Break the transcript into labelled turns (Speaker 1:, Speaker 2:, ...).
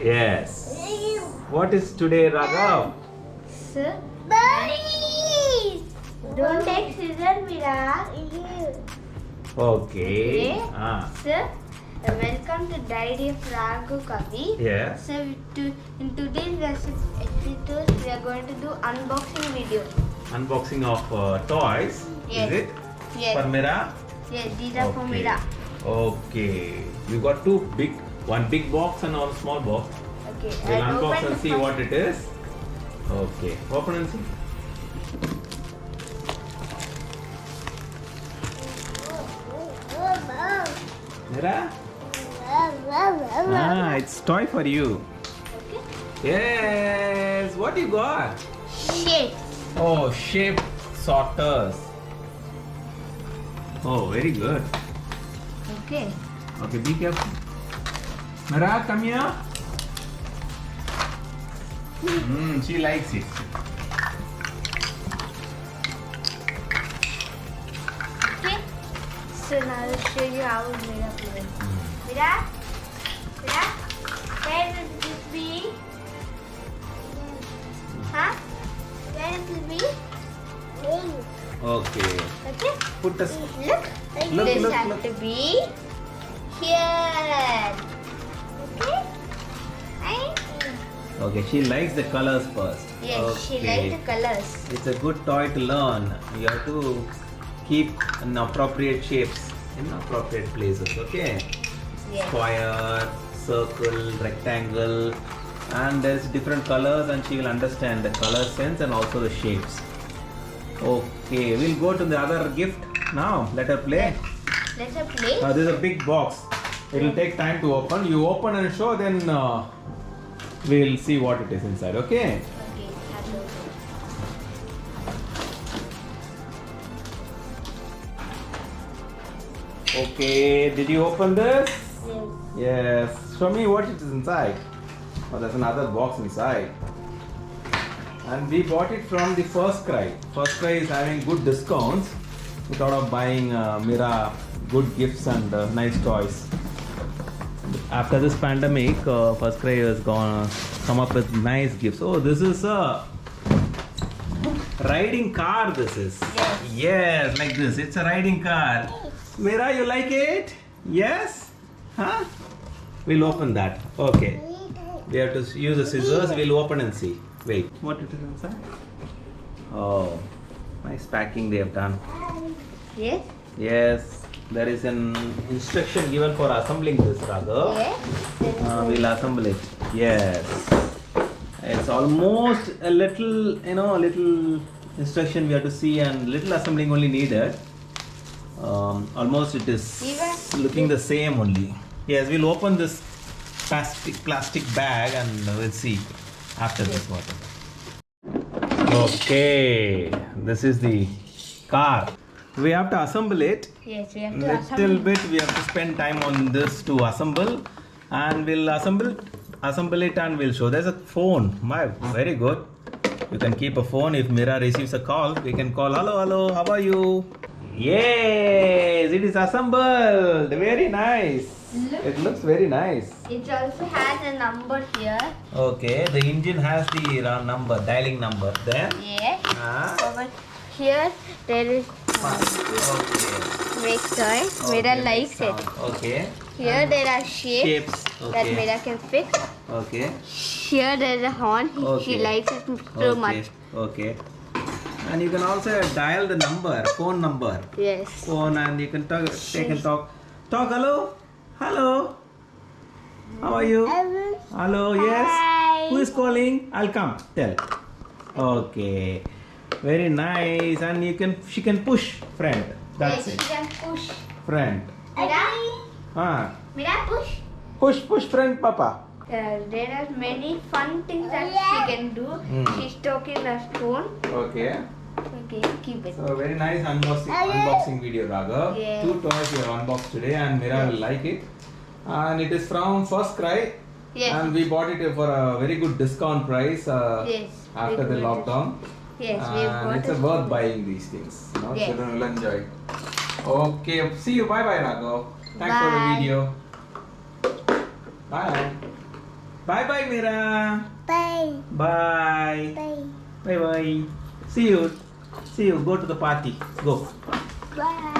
Speaker 1: Yes. What is today, Raghav?
Speaker 2: Sir, buddies! Don't take scissors, Mira.
Speaker 1: Okay.
Speaker 2: Sir, welcome to Diary of Raghav, Kavee.
Speaker 1: Yes.
Speaker 2: So, in today's episode, we are going to do unboxing video.
Speaker 1: Unboxing of toys.
Speaker 2: Yes.
Speaker 1: Is it?
Speaker 2: Yes.
Speaker 1: For Mira?
Speaker 2: Yes, these are for Mira.
Speaker 1: Okay. We got one big box and one small box.
Speaker 2: Okay.
Speaker 1: We'll
Speaker 2: I'll
Speaker 1: unbox
Speaker 2: open
Speaker 1: and
Speaker 2: the
Speaker 1: see
Speaker 2: first-
Speaker 1: what it is. Okay. Open and see. Mira? It's toy for you.
Speaker 2: Okay.
Speaker 1: Yes. What you got?
Speaker 2: Shape.
Speaker 1: Oh, shape sorters. Oh, very good.
Speaker 2: Okay.
Speaker 1: Okay, be careful. Mira, come here. She likes it.
Speaker 2: Okay. So now I'll show you how Mira plays. Mira? Mira? Where will this be? Huh? Where will it be?
Speaker 1: Okay.
Speaker 2: Okay.
Speaker 1: Put the
Speaker 2: Look.
Speaker 1: Look,
Speaker 2: This
Speaker 1: look,
Speaker 2: has
Speaker 1: look.
Speaker 2: to be here. Okay. Right?
Speaker 1: Okay, she likes the colors first.
Speaker 2: Yes, she likes the colors.
Speaker 1: It's a good toy to learn. You have to keep in appropriate shapes in appropriate places. Okay.
Speaker 2: Yes.
Speaker 1: Square, circle, rectangle, and there's different colors, and she will understand the color sense and also the shapes. Okay, we'll go to the other gift now. Let her play.
Speaker 2: Let's play.
Speaker 1: This is a big box. It will take time to open. You open and show, then we'll see what it is inside. Okay.
Speaker 2: Okay. Have a look.
Speaker 1: Okay. Did you open this?
Speaker 2: Yes.
Speaker 1: Yes. Show me what it is inside. Oh, there's another box inside. And we bought it from the First Cry. First Cry is having good discounts. We thought of buying Mira good gifts and nice toys. After this pandemic, First Cry has come up with nice gifts. Oh, this is a riding car. This is.
Speaker 2: Yes.
Speaker 1: Yes, like this. It's a riding car. Mira, you like it? Yes? Huh? We'll open that. Okay. We have to use the scissors. We'll open and see. Wait. What it is inside? Oh, nice packing they have done.
Speaker 2: Yes.
Speaker 1: Yes. There is an instruction given for assembling this, Raghav.
Speaker 2: Yes.
Speaker 1: We'll assemble it. Yes. It's almost a little, little instruction we have to see, and little assembling only needed. Almost it is looking the same only. Yes, we'll open this plastic bag and we'll see after this what. Okay, this is the car. We have to assemble it.
Speaker 2: Yes, we have to
Speaker 1: Little
Speaker 2: assemble.
Speaker 1: bit we have to spend time on this to assemble, and we'll assemble it and we'll show. There's a phone. Very good. You can keep a phone. If Mira receives a call, we can call, hello, how are you? Yes, it is assembled. Very nice.
Speaker 2: Look.
Speaker 1: It looks very nice.
Speaker 2: It also has a number here.
Speaker 1: Okay, the engine has the number, dialing number. Then
Speaker 2: Yes.
Speaker 1: Ah.
Speaker 2: Over here there is
Speaker 1: Okay.
Speaker 2: make toy. Mira likes it.
Speaker 1: Okay.
Speaker 2: Here there are shapes that
Speaker 1: Okay.
Speaker 2: Mira can fix.
Speaker 1: Okay.
Speaker 2: Here there is a horn. She
Speaker 1: Okay.
Speaker 2: likes it so much.
Speaker 1: Okay. And you can also dial the number, phone number.
Speaker 2: Yes.
Speaker 1: Phone, and you can talk. Talk. Hello. Hello. How are you? Hello. Yes.
Speaker 2: Hi.
Speaker 1: Who is calling? I'll come. Tell. Okay. Very nice. And she can push friend. That's
Speaker 2: Yes,
Speaker 1: it.
Speaker 2: she can push.
Speaker 1: Friend.
Speaker 2: Mira. Mira push.
Speaker 1: Push friend, Papa.
Speaker 2: There are many fun things that she can do. She's talking her phone.
Speaker 1: Okay.
Speaker 2: Okay, keep it.
Speaker 1: So very nice unboxing video, Raghav.
Speaker 2: Yeah.
Speaker 1: 2 toys we have unboxed today, and Mira will like it. And it is from First Cry.
Speaker 2: Yes.
Speaker 1: And we bought it for a very good discount price
Speaker 2: Yes.
Speaker 1: after the lockdown.
Speaker 2: Yes, we
Speaker 1: And
Speaker 2: bought
Speaker 1: it's
Speaker 2: it.
Speaker 1: worth buying these things.
Speaker 2: Yes.
Speaker 1: Children will enjoy. Okay, see you. Bye bye, Raghav. Thanks for the
Speaker 2: Bye.
Speaker 1: video. Bye. Bye bye, Mira.
Speaker 2: Bye.
Speaker 1: Bye.
Speaker 2: Bye.
Speaker 1: Bye bye. See you. See you. Go to the party. Go.
Speaker 2: Bye.